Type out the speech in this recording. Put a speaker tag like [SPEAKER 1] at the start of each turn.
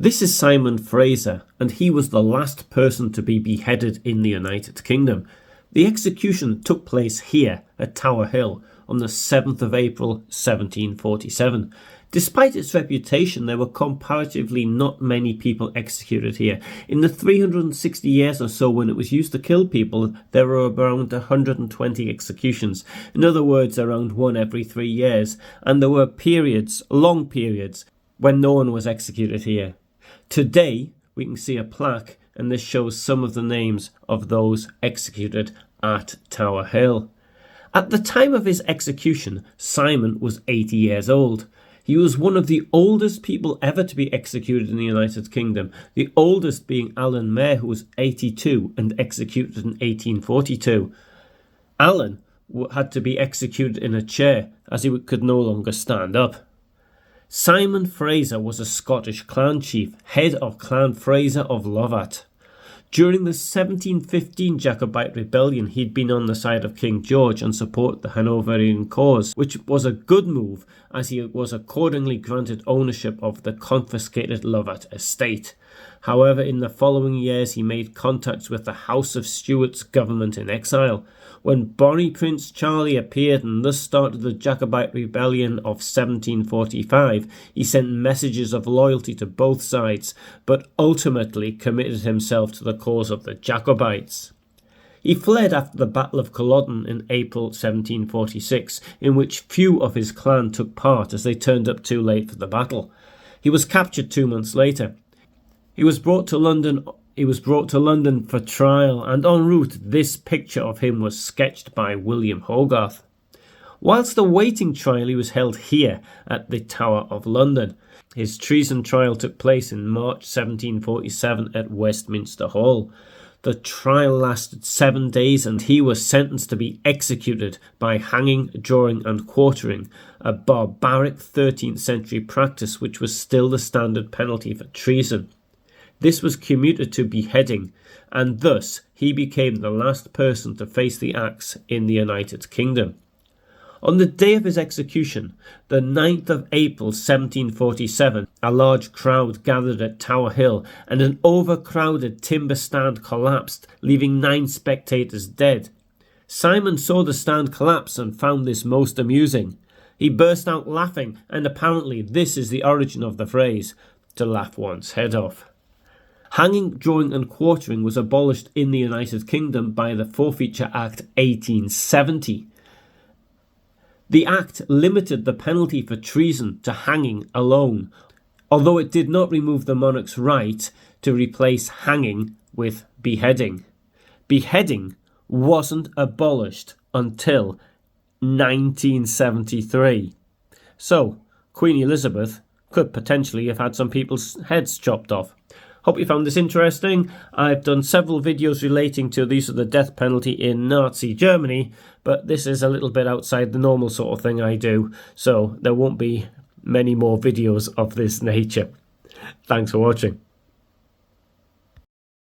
[SPEAKER 1] This is Simon Fraser, and he was the last person to be beheaded in the United Kingdom. The execution took place here at Tower Hill on the 7th of April 1747. Despite its reputation, there were comparatively not many people executed here. In the 360 years or so when it was used to kill people, there were around 120 executions. In other words, around one every 3 years. And there were periods, long periods, when no one was executed here. Today, we can see a plaque, and this shows some of the names of those executed at Tower Hill. At the time of his execution, Simon was 80 years old. He was one of the oldest people ever to be executed in the United Kingdom, the oldest being Allan Mair, who was 82 and executed in 1842. Allan had to be executed in a chair as he could no longer stand up. Simon Fraser was a Scottish clan chief, head of Clan Fraser of Lovat. During the 1715 Jacobite rebellion, he'd been on the side of King George and supported the Hanoverian cause, which was a good move as he was accordingly granted ownership of the confiscated Lovat estate. However, in the following years he made contacts with the House of Stuart's government in exile. When Bonnie Prince Charlie appeared and thus started the Jacobite rebellion of 1745, he sent messages of loyalty to both sides, but ultimately committed himself to the cause of the Jacobites. He fled after the Battle of Culloden in April 1746, in which few of his clan took part as they turned up too late for the battle. He was captured 2 months later. He was brought to London for trial, and en route this picture of him was sketched by William Hogarth. Whilst awaiting trial, he was held here at the Tower of London. His treason trial took place in March 1747 at Westminster Hall. The trial lasted 7 days and he was sentenced to be executed by hanging, drawing and quartering, a barbaric 13th century practice which was still the standard penalty for treason. This was commuted to beheading, and thus he became the last person to face the axe in the United Kingdom. On the day of his execution, the 9th of April 1747, a large crowd gathered at Tower Hill and an overcrowded timber stand collapsed, leaving 9 spectators dead. Simon saw the stand collapse and found this most amusing. He burst out laughing, and apparently this is the origin of the phrase, to laugh one's head off. Hanging, drawing and quartering was abolished in the United Kingdom by the Forfeiture Act 1870. The Act limited the penalty for treason to hanging alone, although it did not remove the monarch's right to replace hanging with beheading. Beheading wasn't abolished until 1973. So, Queen Elizabeth could potentially have had some people's heads chopped off. Hope you found this interesting. I've done several videos relating to the use of the death penalty in Nazi Germany, but this is a little bit outside the normal sort of thing I do, so there won't be many more videos of this nature. Thanks for watching.